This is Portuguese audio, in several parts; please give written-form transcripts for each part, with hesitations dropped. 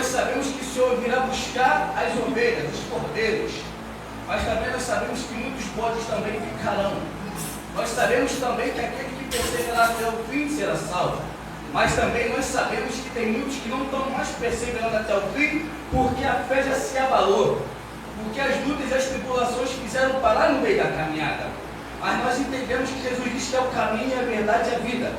sabemos que o Senhor virá buscar as ovelhas, os cordeiros. Mas também nós sabemos que muitos bodes também ficarão. Nós sabemos também que aquele que perseverará até o fim será salvo. Mas também nós sabemos que tem muitos que não estão mais perseverando até o fim, porque a fé já se abalou. Porque as lutas e as tribulações fizeram parar no meio da caminhada. Mas nós entendemos que Jesus diz que é o caminho, a verdade e a vida.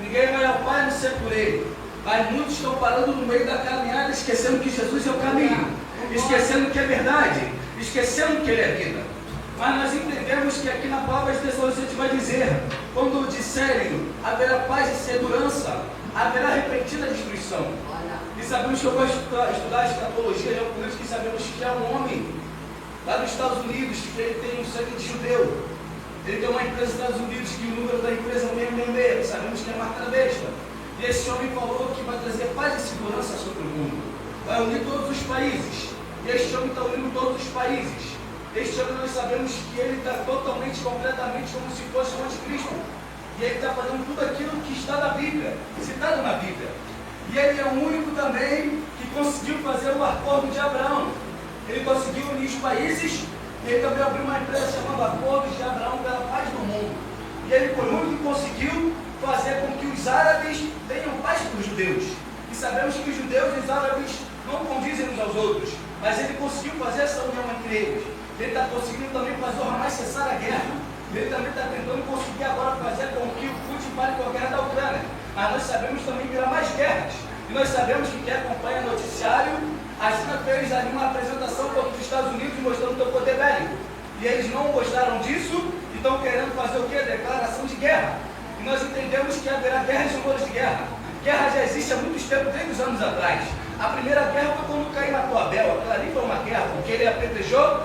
Ninguém vai ao Pai a não ser por Ele. Mas muitos estão parando no meio da caminhada, esquecendo que Jesus é o caminho, esquecendo que é verdade, esquecendo que Ele é vida. Mas nós entendemos que aqui na palavra de Tessalonicenses vai dizer, quando disserem haverá paz e segurança, haverá repentina destruição. E sabemos que eu vou estudar escatologia geopolítica e sabemos que há um homem lá nos Estados Unidos que ele tem um sangue de judeu. Ele tem uma empresa nos Estados Unidos que o número da empresa é 666, sabemos que é a marca da besta. E esse homem falou que vai trazer paz e segurança sobre o mundo. Vai unir todos os países. E este homem está unindo todos os países. Este homem nós sabemos que ele está totalmente, completamente como se fosse o anticristo. E ele está fazendo tudo aquilo que está na Bíblia, citado na Bíblia. E ele é o único também que conseguiu fazer o acordo de Abraão. Ele conseguiu unir os países. E ele também abriu uma empresa chamada Acordo de Abraão pela Paz do Mundo. E ele foi o único que conseguiu fazer com que os árabes tenham paz com os judeus. E sabemos que os judeus e os árabes não condizem uns aos outros, mas ele conseguiu fazer essa união entre eles. Ele está conseguindo também fazer o Hamas cessar a guerra. Ele também está tentando conseguir agora fazer com que o Putin pare com a guerra da Ucrânia. Mas nós sabemos também que virá mais guerras. E nós sabemos que quem acompanha o noticiário, a China fez ali uma apresentação contra os Estados Unidos mostrando o seu poder bélico. E eles não gostaram disso e estão querendo fazer o quê? Declaração de guerra. E nós entendemos que haverá guerras e rumores de guerra. Guerra já existe há muitos tempos, desde os anos atrás. A primeira guerra foi quando Caim matou Abel. Aquela ali foi uma guerra, porque ele apedrejou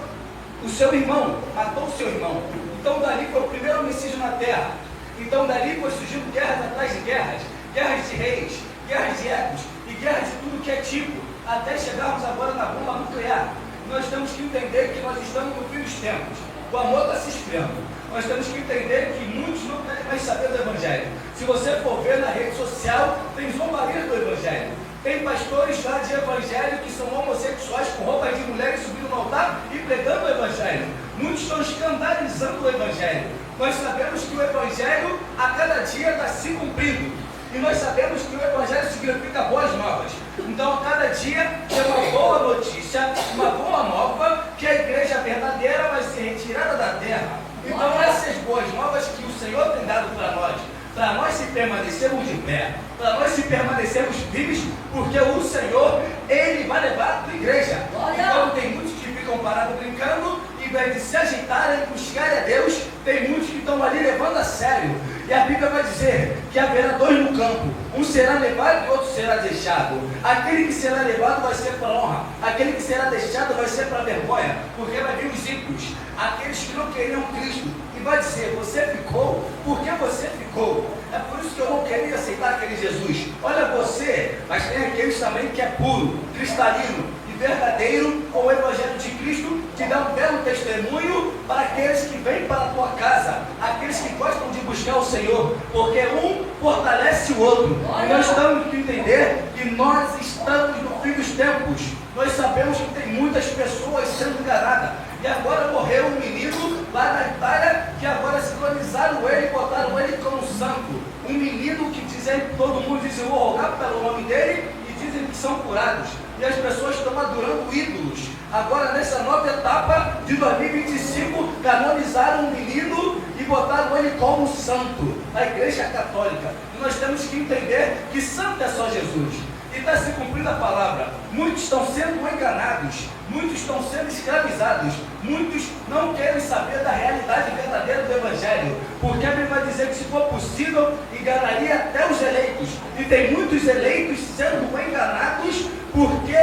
o seu irmão, matou o seu irmão. Então dali foi o primeiro homicídio na terra. Então dali foi surgindo guerras atrás de guerras. Guerras de reis, guerras de ecos e guerras de tudo que é tipo. Até chegarmos agora na bomba nuclear. Nós temos que entender que nós estamos no fim dos tempos. O amor está se esfriando. Nós temos que entender que muitos não querem mais saber do Evangelho. Se você for ver na rede social, tem zombaria do Evangelho. Tem pastores lá de Evangelho que são homossexuais com roupas de mulheres subindo no altar e pregando o Evangelho. Muitos estão escandalizando o Evangelho. Nós sabemos que o Evangelho a cada dia está se cumprindo. E nós sabemos que o Evangelho significa boas novas. Então, a cada dia tem uma boa notícia, uma boa nova, que a igreja verdadeira vai ser retirada da terra. Então, essas boas novas que o Senhor tem dado para nós se permanecermos de pé, para nós se permanecermos vivos, porque o Senhor, Ele vai levar a tua igreja. Então, tem muitos que ficam parados brincando, em vez de se ajeitarem e buscarem a Deus, tem muitos que estão ali levando a sério. E a Bíblia vai dizer que haverá dois no campo, um será levado e outro será deixado. Aquele que será levado vai ser para honra, aquele que será deixado vai ser para vergonha, porque vai vir os ímpios, aqueles que não queriam Cristo, e vai dizer, você ficou, por que você ficou? É por isso que eu não queria aceitar aquele Jesus. Olha você, mas tem aqueles também que é puro, cristalino, verdadeiro, com o Evangelho de Cristo, te dá um belo testemunho para aqueles que vêm para a tua casa, aqueles que gostam de buscar o Senhor, porque um fortalece o outro. E nós temos que entender que nós estamos no fim dos tempos. Nós sabemos que tem muitas pessoas sendo enganadas. E agora morreu um menino lá na Itália, que agora sincronizaram ele e botaram ele como santo. Um menino que dizem, todo mundo diz, eu vou rogar pelo nome dele, e dizem que são curados. E as pessoas estão adorando ídolos. Agora, nessa nova etapa de 2025, canonizaram um menino e botaram ele como santo na Igreja Católica. E nós temos que entender que santo é só Jesus. E está se cumprindo a palavra. Muitos estão sendo enganados, muitos estão sendo escravizados, muitos não querem saber da realidade verdadeira do Evangelho, porque a Bíblia vai dizer que, se for possível, enganaria até os eleitos. E tem muitos eleitos sendo enganados, porque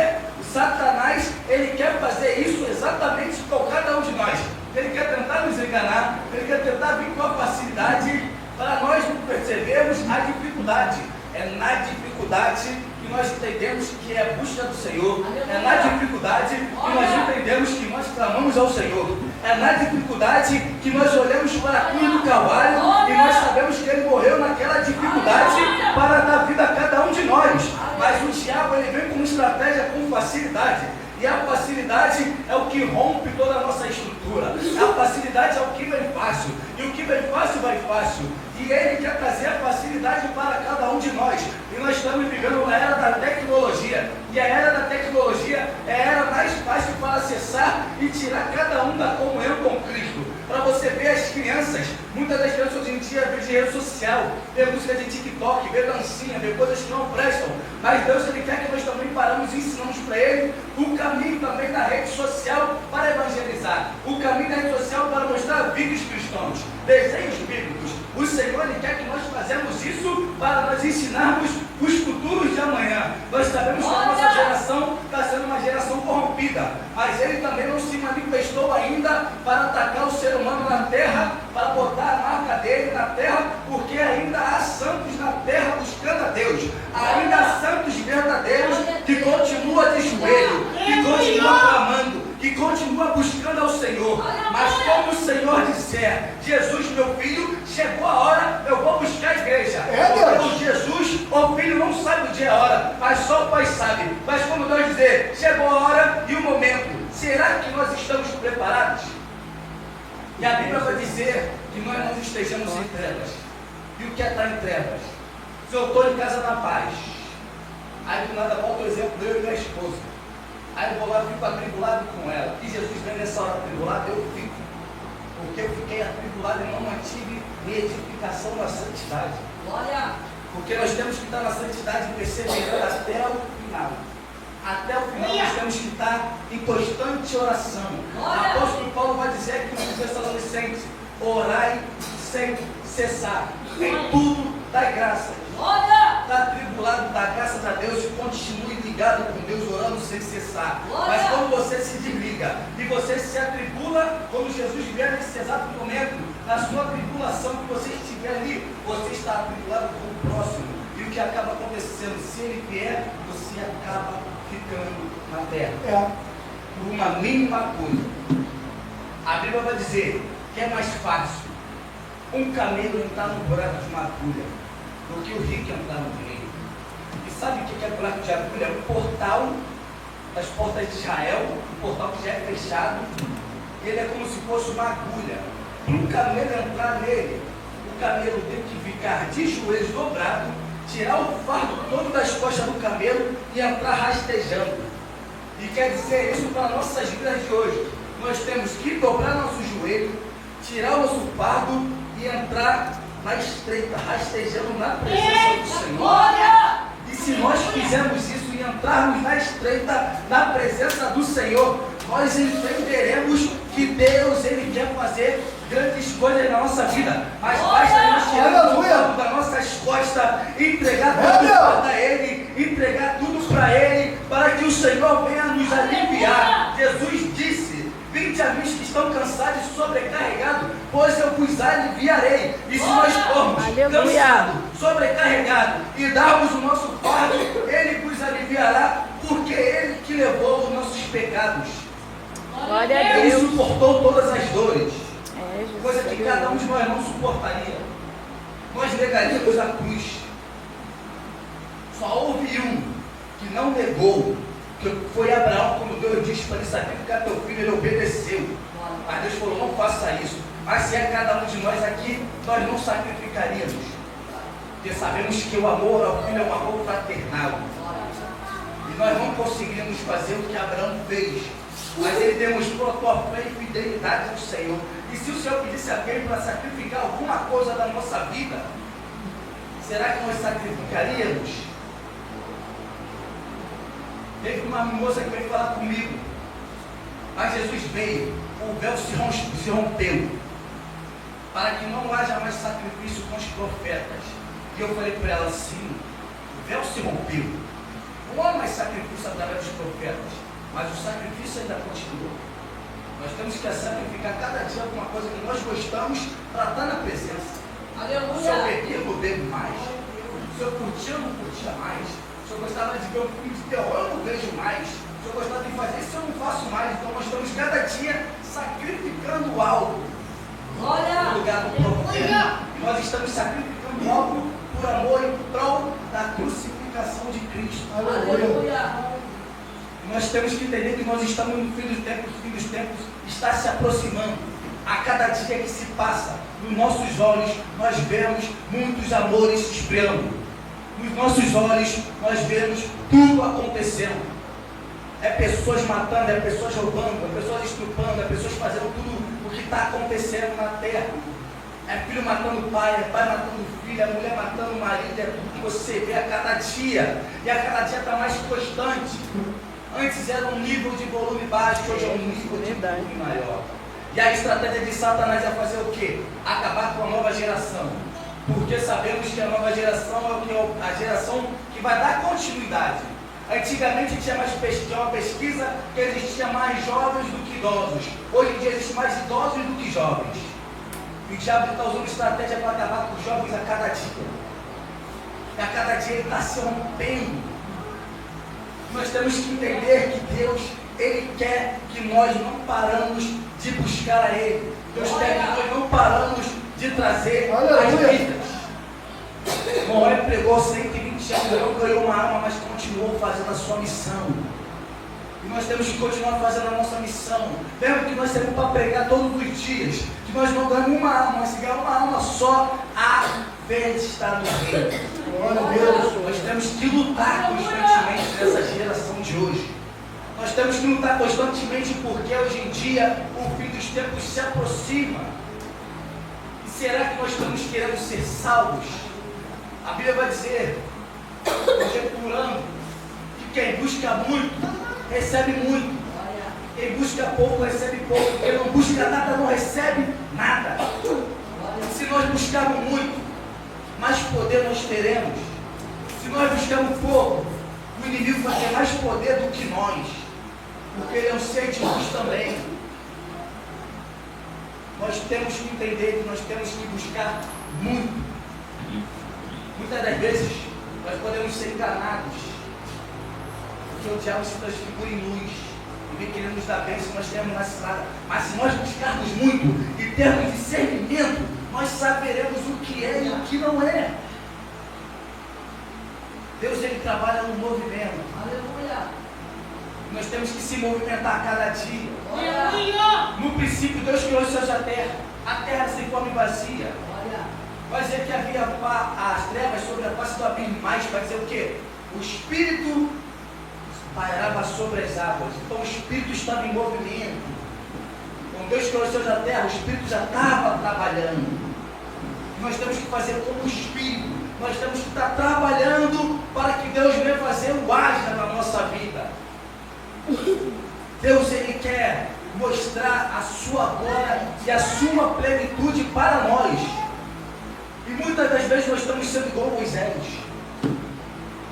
Satanás, ele quer fazer isso exatamente com cada um de nós. Ele quer tentar nos enganar, ele quer tentar vir com a facilidade para nós não percebermos a dificuldade. É na dificuldade que nós entendemos que é a busca do Senhor. É na dificuldade que nós entendemos que nós clamamos ao Senhor. É na dificuldade que nós olhamos para a cruz do Calvário e nós sabemos que Ele morreu naquela dificuldade para dar vida a cada um um de nós. Mas o diabo, ele vem com uma estratégia com facilidade. E a facilidade é o que rompe toda a nossa estrutura. A facilidade é o que vem fácil. E o que vem fácil, vai fácil. E ele quer trazer a facilidade para cada um de nós. E nós estamos vivendo uma era da tecnologia. E a era da tecnologia é a era mais fácil para acessar e tirar cada um da comunhão com Cristo. Para você ver as crianças, muitas das crianças hoje em dia vê de rede social, vê música de TikTok, vê dancinha, vê coisas que não prestam. Mas Deus, ele quer que nós também paramos e ensinamos para ele o caminho também da rede social para evangelizar. O caminho da rede social para mostrar vídeos cristãos, desenhos bíblicos. O Senhor, ele quer que nós fazemos isso para nós ensinarmos os futuros de amanhã. Nós sabemos que a nossa geração está sendo uma geração corrompida, mas ele também não se manifestou ainda para atacar o ser humano na terra, para botar a marca dele na terra, porque ainda há santos na terra buscando a Deus. Ainda há santos verdadeiros que continuam de joelho, que continuam clamando, que continua buscando ao Senhor. Mas como o Senhor disser, Jesus, meu filho, chegou a hora, eu vou buscar a igreja. Porque Jesus, o filho não sabe o dia e a hora, mas só o Pai sabe. Mas como Deus dizer, chegou a hora e o momento, será que nós estamos preparados? E a Bíblia vai dizer que nós não estejamos em trevas. E o que é estar em trevas? Se eu estou em casa na paz, aí do nada volta o exemplo de eu e minha esposa. Aí eu vou lá e fico atribulado com ela. E Jesus vem nessa hora atribulado, eu fico. Porque eu fiquei atribulado e não mantive minha edificação na santidade. Glória! Porque nós temos que estar na santidade e perseverando até o final. Até o final nós temos que estar em constante oração. O apóstolo Paulo vai dizer aqui no Tessalonicenses: orai sem cessar, em tudo dai graças. Está atribulado, dá graças a Deus e continue ligado com Deus, orando sem cessar. Mas quando você se desliga e você se atribula, quando Jesus vier nesse exato momento, na sua tribulação que você estiver ali, você está atribulado com o próximo. E o que acaba acontecendo? Se ele vier, você acaba ficando na terra. Por uma mínima coisa. A Bíblia vai dizer que é mais fácil um camelo entrar no buraco de uma agulha do que o rico entrar no reino. E sabe o que é buraco de agulha? É o portal das portas de Israel, um portal que já é fechado. Ele é como se fosse uma agulha. Para um camelo entrar nele, o camelo tem que ficar de joelhos dobrado, tirar o fardo todo das costas do camelo e entrar rastejando. E quer dizer isso para nossas vidas de hoje. Nós temos que dobrar nosso joelho, tirar o nosso fardo e entrar na estreita, rastejando na presença do Senhor. E se nós fizermos isso e entrarmos na estreita, na presença do Senhor, nós entenderemos que Deus, ele quer fazer grandes coisas na nossa vida. Mas basta nós tirarmos o fardo das nossas costas, entregar tudo para Ele, entregar tudo para Ele, para que o Senhor venha nos aliviar. Jesus disse: vinde a mim que estão cansados e sobrecarregados, pois eu vos aliviarei. E se nós formos cansados, sobrecarregados e darmos o nosso fardo, Ele vos aliviará, porque Ele que levou os nossos pecados. Glória a Ele Deus. suportou todas as dores, Jesus, coisa que cada um de nós não suportaria. Nós negaríamos a cruz. Só houve um que não negou, que foi Abraão, quando Deus disse para ele sacrificar teu filho, ele obedeceu. Mas Deus falou: não faça isso. Mas se é cada um de nós aqui, nós não sacrificaríamos. Porque sabemos que o amor ao filho é um amor fraternal. E nós não conseguiríamos fazer o que Abraão fez. Mas ele demonstrou a tua fé e fidelidade ao Senhor. E se o Senhor pedisse a Ele para sacrificar alguma coisa da nossa vida, será que nós sacrificaríamos? Teve uma moça que veio falar comigo, mas Jesus veio, o véu se rompeu, para que não haja mais sacrifício com os profetas. E eu falei para ela: sim, o véu se rompeu, não há mais sacrifício através dos profetas, mas o sacrifício ainda continua. Nós temos que sacrificar cada dia alguma coisa que nós gostamos para estar na presença. Aleluia. Se eu bebia, eu não bebo mais. Se eu curtia, eu não curtia mais. Se eu gostava de ver um filme de terror, eu não vejo mais. Se eu gostava de fazer isso, eu não faço mais. Então nós estamos cada dia sacrificando algo no lugar do profeta. E nós estamos sacrificando algo por amor e em prol da crucificação glorificação de Cristo. Aleluia. Nós temos que entender que nós estamos no fim dos tempos, o fim dos tempos está se aproximando. A cada dia que se passa, nos nossos olhos, nós vemos muitos amores se esfriando. Nos nossos olhos, nós vemos tudo acontecendo. É pessoas matando, é pessoas roubando, é pessoas estrupando, é pessoas fazendo tudo o que está acontecendo na terra. É filho matando o pai, é pai matando o filho, é mulher matando o marido, é tudo que você vê a cada dia. E a cada dia está mais constante. Antes era um nível de volume baixo, hoje é um nível de volume maior. E a estratégia de Satanás é fazer o quê? Acabar com a nova geração. Porque sabemos que a nova geração é o que a geração que vai dar continuidade. Antigamente tinha uma pesquisa que existia mais jovens do que idosos. Hoje em dia existem mais idosos do que jovens. E o diabo está usando estratégia para acabar com os jovens a cada dia. E a cada dia ele está se rompendo. Nós temos que entender que Deus, Ele quer que nós não paramos de buscar a Ele. Deus quer que nós não paramos de trazer as vidas. Noé pregou 120 anos, não ganhou uma alma, mas continuou fazendo a sua missão. E nós temos que continuar fazendo a nossa missão. Lembra que nós temos para pregar todos os dias. Que nós não ganhamos uma alma, mas se ganhar uma alma só, a vez está no reino. Glória a Deus. Nós temos que lutar constantemente nessa geração de hoje. Nós temos que lutar constantemente porque hoje em dia o fim dos tempos se aproxima. E será que nós estamos querendo ser salvos? A Bíblia vai dizer, conjecturando, que quem busca muito, recebe muito. Quem busca pouco, recebe pouco. Quem não busca nada, não recebe nada. Se nós buscarmos muito, mais poder nós teremos. Se nós buscarmos pouco, o inimigo vai ter mais poder do que nós. Porque ele é um ser de luz também. Nós temos que entender que nós temos que buscar muito. Muitas das vezes, nós podemos ser enganados. Porque o diabo se transfigura em luz. E vem querendo nos dar bênção, nós temos na estrada. Mas se nós buscarmos muito e termos discernimento, nós saberemos o que é e o que não é. Deus, Ele trabalha no movimento. Aleluia. Nós temos que se movimentar a cada dia. Aleluia. No princípio, Deus criou os céus e a terra sem forma e vazia. Vai dizer que havia as trevas sobre a face do abismo, mas vai dizer o quê? O Espírito pairava sobre as águas. Então o Espírito estava em movimento. Quando Deus criou os céus e a terra, o Espírito já estava trabalhando. Nós temos que fazer como o Espírito. Nós temos que estar trabalhando para que Deus venha fazer o haja na nossa vida. Deus, Ele quer mostrar a sua glória e a sua plenitude para nós. E muitas das vezes nós estamos sendo igual a Moisés.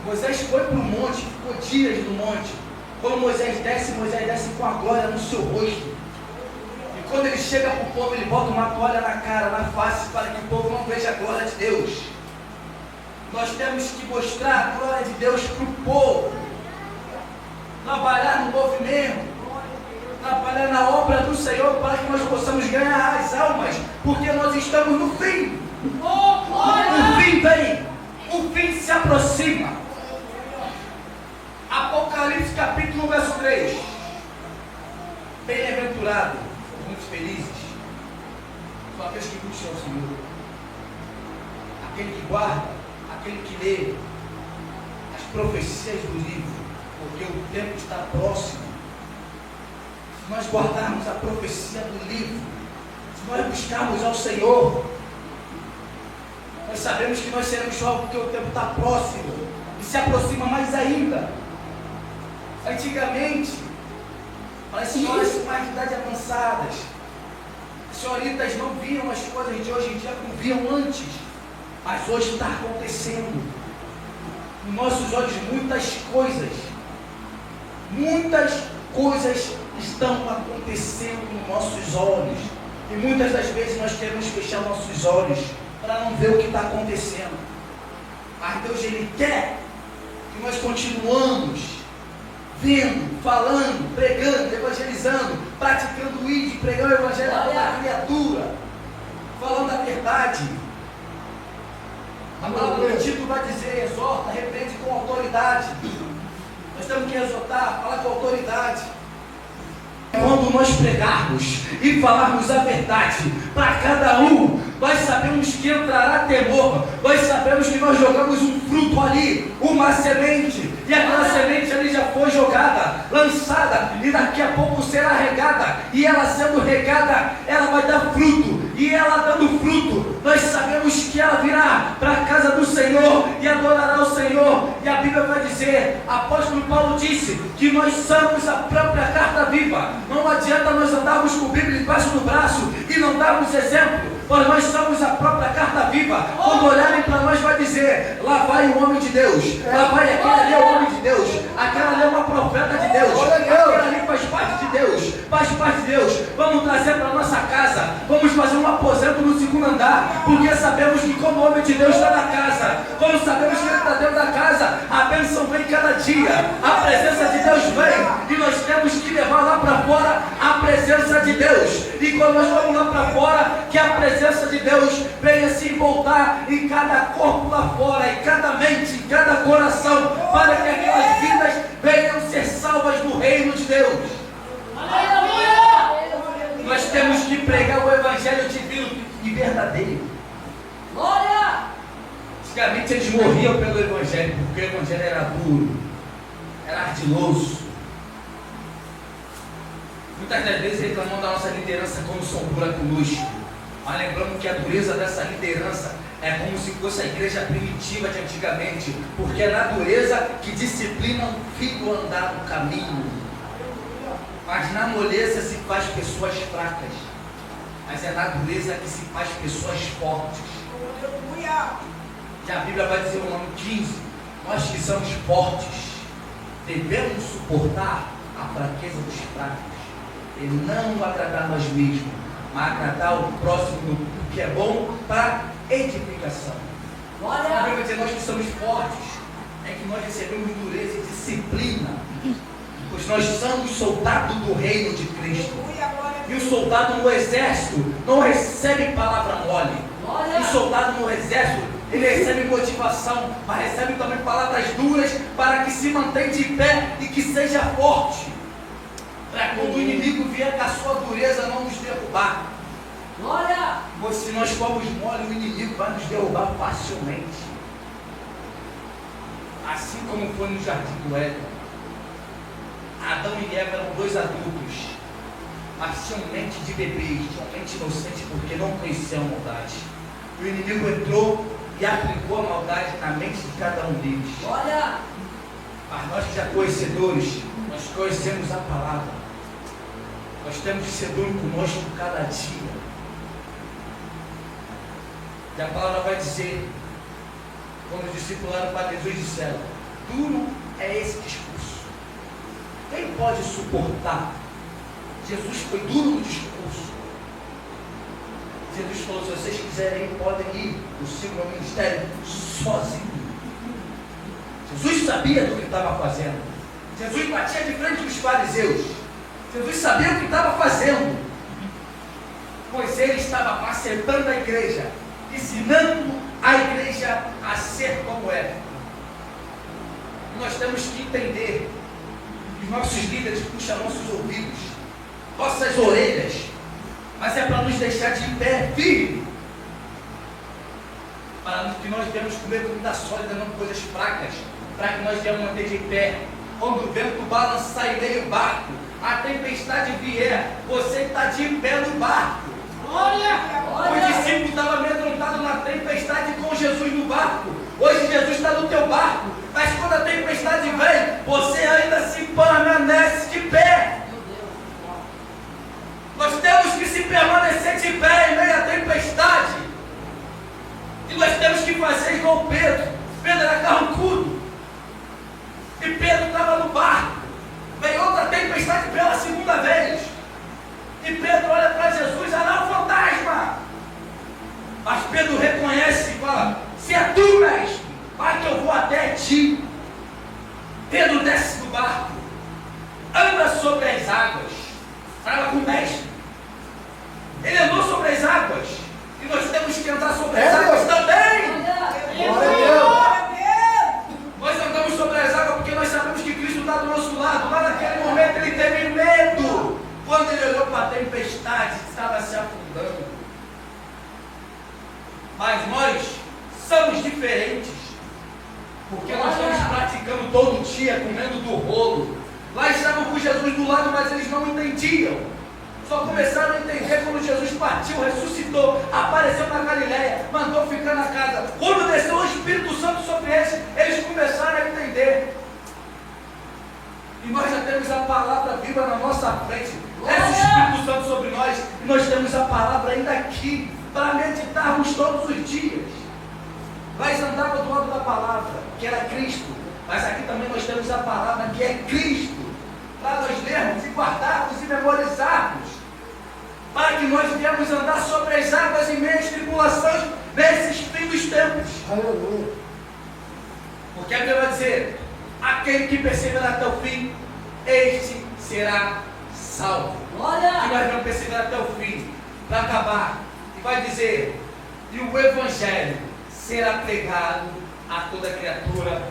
Moisés foi para o monte, ficou dias no monte. Quando Moisés desce com a glória no seu rosto. E quando ele chega para o povo, ele bota uma toalha na cara, na face, para que o povo não veja a glória de Deus. Nós temos que mostrar a glória de Deus para o povo. Trabalhar no movimento. Trabalhar na obra do Senhor para que nós possamos ganhar as almas. Porque nós estamos no fim. O fim vem. O fim se aproxima. Apocalipse capítulo 1, verso 3. Bem-aventurado, muito felizes, são aqueles que buscam o Senhor. Aquele que guarda, aquele que lê as profecias do livro, porque o tempo está próximo. Se nós guardarmos a profecia do livro, se nós buscarmos ao Senhor, nós sabemos que nós seremos salvos porque o tempo está próximo e se aproxima mais ainda. Antigamente, para as senhoras mais de idade avançadas, as senhoritas não viam as coisas de hoje em dia como viam antes, mas hoje está acontecendo. Nos nossos olhos, muitas coisas estão acontecendo nos nossos olhos. E muitas das vezes nós queremos fechar nossos olhos para não ver o que está acontecendo. Mas Deus, Ele quer que nós continuamos vendo, falando, pregando, evangelizando, praticando o ID, pregando o evangelho a toda criatura, falando a verdade. A palavra do Tito vai dizer: exorta, repreende com autoridade. Nós temos que exortar, falar com autoridade. Quando nós pregarmos e falarmos a verdade para cada um, nós sabemos que entrará temor, nós sabemos que nós jogamos um fruto ali, uma semente, e aquela semente ali já foi jogada, lançada, e daqui a pouco será regada, e ela sendo regada, ela vai dar fruto, e ela dando fruto, nós sabemos que ela virá para a casa do Senhor e adorará o Senhor. E a Bíblia vai dizer, apóstolo Paulo disse que nós somos a própria carta viva. Não adianta nós andarmos com a Bíblia embaixo do braço e não darmos exemplo, pois nós somos a própria carta viva. Quando olharem para nós vai dizer, lá vai o homem de Deus, lá vai aquele ali é o homem de Deus, aquela ali é uma profeta de Deus, aquela ali faz parte de Deus, faz parte de Deus. Vamos trazer para nossa casa, vamos fazer um aposento no segundo andar, porque sabemos que como o homem de Deus está na casa, como sabemos que ele está dentro da casa, a bênção vem cada dia, a presença de Deus vem, e nós temos que levar lá para fora a presença de Deus. E quando nós vamos lá para fora, que a presença de Deus venha se voltar em cada corpo lá fora, em cada mente, em cada coração, para que aquelas vidas venham ser salvas no reino de Deus. Nós temos que pregar o evangelho divino e verdadeiro. Glória! Antigamente eles morriam pelo evangelho, porque o evangelho era duro, era ardiloso. Muitas das vezes reclamam da nossa liderança como sombra conosco, mas lembrando que a dureza dessa liderança é como se fosse a igreja primitiva de antigamente, porque é na dureza que disciplina o filho a andar no caminho, mas na moleza se faz pessoas fracas, mas é na dureza que se faz pessoas fortes. E a Bíblia vai dizer no nome 15, nós que somos fortes, devemos suportar a fraqueza dos fracos, e não agradar nós mesmos, mas agradar o próximo no que é bom para edificação. A Bíblia vai dizer, nós que somos fortes, é que nós recebemos dureza e disciplina, pois nós somos soldados do reino de Cristo. E o soldado no exército não recebe palavra mole. O soldado no exército, ele recebe motivação, mas recebe também palavras duras para que se mantenha de pé e que seja forte, para quando o inimigo vier com a sua dureza não nos derrubar. Glória! Pois se nós formos mole, o inimigo vai nos derrubar facilmente. Assim como foi no jardim do Éden. Adão e Eva eram dois adultos, mas tinham mente de bebês, tinham mente inocente porque não conheciam a maldade. O inimigo entrou e aplicou a maldade na mente de cada um deles. Glória! Mas nós que já conhecedores, nós conhecemos a palavra. Nós temos que ser duro conosco cada dia. E a palavra vai dizer, quando os discípulos olharam para Jesus e disseram, duro é esse discurso. Quem pode suportar? Jesus foi duro no discurso. Jesus falou, se vocês quiserem ir, podem ir. Eu sigo meu ministério sozinho. Jesus sabia do que estava fazendo. Jesus batia de frente dos fariseus. Jesus sabia o que estava fazendo. Pois ele estava apacentando a igreja, ensinando a igreja a ser como é. E nós temos que entender que os nossos líderes puxam nossos ouvidos, nossas orelhas, mas é para nos deixar de pé firme, para que nós devemos comer comida sólida, não coisas fracas, para que nós devemos manter de pé. Quando o vento balançar e meio barco, a tempestade vier, você está de pé no barco. Glória! O discípulo estava amedrontado na tempestade com Jesus no barco. Hoje Jesus está no teu barco, mas quando a tempestade vem, você ainda se permanece de pé. Nós temos que se permanecer de pé em meio à tempestade. E nós temos que fazer igual Pedro. Pedro era carrancudo. E Pedro estava no barco. Veio outra tempestade pela segunda vez. E Pedro olha para Jesus, olha lá o fantasma. Mas Pedro reconhece e fala, se é tu, mestre, vai que eu vou até ti. Pedro desce do barco, anda sobre as águas, fala com o mestre. Ele andou sobre as águas, e nós temos que andar sobre as águas também. Eucaristia, comendo do rolo. Lá estavam com Jesus do lado, mas eles não entendiam. Só começaram a entender quando Jesus partiu, ressuscitou, apareceu na Galileia, mandou ficar na casa. Quando desceu o Espírito Santo sobre eles começaram a entender. E nós já temos a palavra viva na nossa frente. Desce o Espírito Santo sobre nós. E nós temos a palavra ainda aqui, para meditarmos todos os dias. Lá eles andavam do lado da palavra, que era Cristo. Mas aqui também nós temos a palavra que é Cristo. Para nós lermos e guardarmos e memorizarmos. Para que nós viemos andar sobre as águas em meio às tribulações nesses fins dos tempos. Aleluia. Porque a Bíblia vai dizer: aquele que perseverar até o fim, este será salvo. Glória! E nós vamos perseverar até o fim, para acabar. E vai dizer: e o Evangelho será pregado a toda criatura,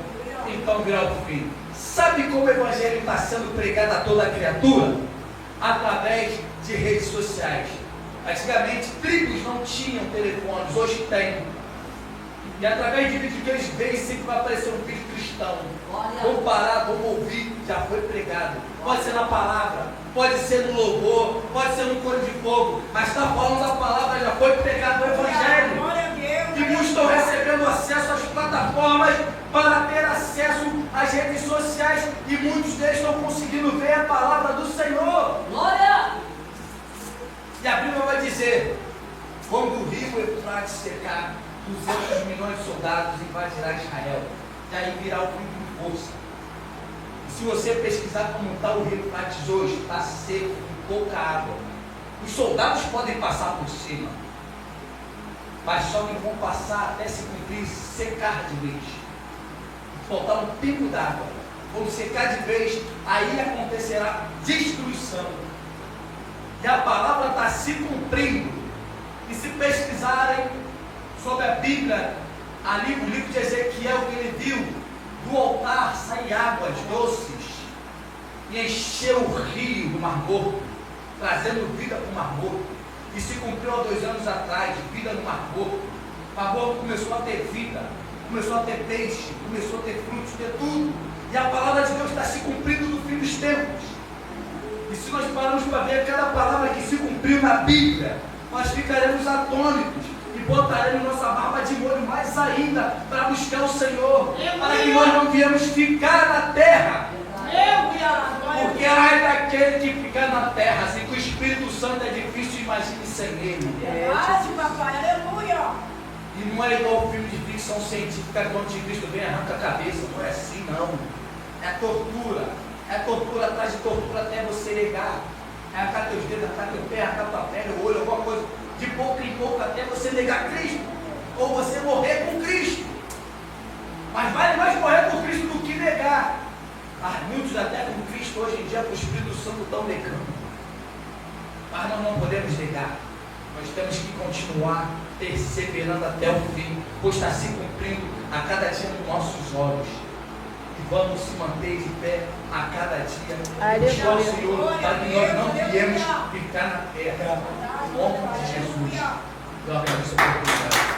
então virá o fim. Sabe como o Evangelho está sendo pregado a toda criatura? Através de redes sociais. Antigamente, tribos não tinham telefones, hoje tem. E através de vídeo que eles veem, sempre vai aparecer um vídeo cristão. Vamos parar, vamos ouvir, já foi pregado. Pode ser na palavra, pode ser no louvor, pode ser no coro de fogo, mas está falando da palavra, já foi pregado o Evangelho. E muitos estão recebendo acesso às plataformas para ter acesso às redes sociais, e muitos deles estão conseguindo ver a palavra do Senhor. Glória! E a Bíblia vai dizer: quando o rio Eufrates secar, 200 milhões de soldados invadirá Israel. E aí virá o fim com força. E se você pesquisar como está o rio Eufrates hoje, está seco, com pouca água. Os soldados podem passar por cima, mas só que vão passar até se cumprir, secar de vez. Faltar um pingo d'água. Quando secar de vez, aí acontecerá destruição. E a palavra está se cumprindo. E se pesquisarem sobre a Bíblia, ali no livro de Ezequiel, que ele viu do altar sair águas doces e encheu o rio do Mar Morto, trazendo vida para o Mar Morto. E se cumpriu há 2 anos atrás, vida no Mar Morto. O Mar Morto começou a ter vida, começou a ter peixe, começou a ter frutos, ter tudo. E a palavra de Deus está se cumprindo no fim dos tempos. E se nós pararmos para ver cada palavra que se cumpriu na Bíblia, nós ficaremos atônitos e botaremos nossa barba de molho mais ainda para buscar o Senhor, para que nós não viemos ficar na terra. Porque ai daquele que ficar na terra, assim que o Espírito Santo é difícil, imagine sem ele. Papai, aleluia! E não é igual o filme de ficção científica, quando o anticristo vem e arranca a cabeça, não é assim não. É tortura. É tortura atrás de tortura até você negar. É arrancar teus dedos, arrancar teu pé, arrancar tua pele, o olho, alguma coisa. De pouco em pouco até você negar Cristo. Ou você morrer com Cristo. Mas vale mais morrer com Cristo do que negar. Mas muitos até com Cristo hoje em dia, com o Espírito Santo, estão negando. Mas nós não podemos negar. Nós temos que continuar perseverando até o fim, pois está se cumprindo a cada dia nos nossos olhos. E vamos se manter de pé a cada dia, buscar o Senhor, para que nós não viemos ficar na terra. Em nome de Jesus. Glória a Deus.